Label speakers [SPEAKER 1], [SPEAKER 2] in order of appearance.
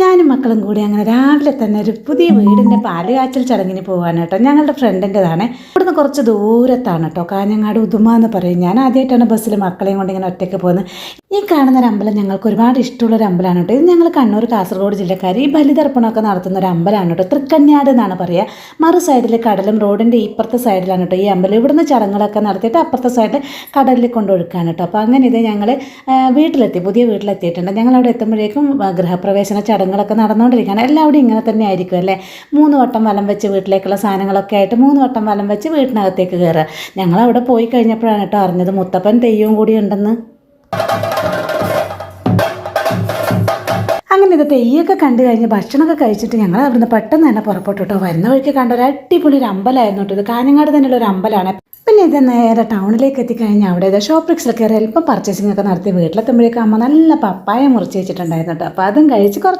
[SPEAKER 1] ഞാനും മക്കളും കൂടി അങ്ങനെ രാവിലെ തന്നെ ഒരു പുതിയ വീടിൻ്റെ പാലുകാച്ചൽ ചടങ്ങിന് പോകാൻ കേട്ടോ. ഞങ്ങളുടെ ഫ്രണ്ടിൻ്റെതാണ്. ഇവിടുന്ന് കുറച്ച് ദൂരത്താണ് കേട്ടോ, കാഞ്ഞങ്ങാട് ഉദുമ എന്ന് പറയും. ഞാൻ ആദ്യമായിട്ടാണ് ബസ്സിൽ മക്കളെയും കൊണ്ട് ഇങ്ങനെ ഒറ്റയ്ക്ക് പോകുന്നത്. ഈ കാണുന്ന ഒരു അമ്പലം ഞങ്ങൾക്ക് ഒരുപാട് ഇഷ്ടമുള്ളൊരു അമ്പലമാണ് കേട്ടോ. ഇത് ഞങ്ങൾ കണ്ണൂർ കാസർഗോഡ് ജില്ലക്കാർ ഈ ബലിതർപ്പണമൊക്കെ നടത്തുന്ന ഒരു അമ്പലമാണ് കേട്ടോ. തൃക്കന്യാട് എന്നാണ് പറയുക. മറു സൈഡിൽ കടലും റോഡിൻ്റെ ഇപ്പുറത്തെ സൈഡിലാണ് കേട്ടോ ഈ അമ്പലം. ഇവിടുന്ന് ചടങ്ങുകളൊക്കെ നടത്തിയിട്ട് അപ്പുറത്തെ സൈഡിൽ കടലിൽ കൊണ്ടൊഴുക്കാണ് കേട്ടോ. അപ്പോൾ അങ്ങനെ ഇത് ഞങ്ങൾ പുതിയ വീട്ടിലെത്തിയിട്ടുണ്ട്. ഞങ്ങളവിടെ എത്തുമ്പോഴേക്കും ഗൃഹപ്രവേശന ചടങ്ങുകളൊക്കെ നടന്നുകൊണ്ടിരിക്കുകയാണ്. എല്ലാവരും ഇങ്ങനെ തന്നെ ആയിരിക്കും അല്ലേ. 3 വട്ടം വലം വെച്ച് വീട്ടിലേക്കുള്ള സാധനങ്ങളൊക്കെ ആയിട്ട് 3 വട്ടം വലം വെച്ച് വീട്ടിനകത്തേക്ക് കയറുക. ഞങ്ങളവിടെ പോയി കഴിഞ്ഞപ്പോഴാണ് കേട്ടോ അറിഞ്ഞത് മുത്തപ്പൻ തെയ്യവും കൂടി ഉണ്ടെന്ന്. അങ്ങനെ ഇത് തെയ്യൊക്കെ കണ്ടു കഴിഞ്ഞ് ഭക്ഷണമൊക്കെ കഴിച്ചിട്ട് ഞങ്ങൾ അവിടുന്ന് പെട്ടെന്ന് തന്നെ പുറപ്പെട്ടു കേട്ടോ. വരുന്ന വഴിക്ക് കണ്ട ഒരു അടിപൊളി ഒരു അമ്പലമായിരുന്നു കേട്ടോ. ഇത് കാഞ്ഞങ്ങാട് തന്നെയുള്ള ഒരു അമ്പലമാണ്. പിന്നെ ഇത് നേരെ ടൗണിലേക്ക് എത്തിക്കഴിഞ്ഞാൽ അവിടെ ഇത് ഷോപ്രിക്സിൽ കയറി അല്പം പർച്ചേസിംഗ് ഒക്കെ നടത്തി വീട്ടിലെത്തുമ്പോഴേക്കും അമ്മ നല്ല പപ്പായ മുറിച്ച് വെച്ചിട്ടുണ്ടായിരുന്നു കേട്ടോ. അപ്പോൾ അതും കഴിച്ച് കുറച്ച്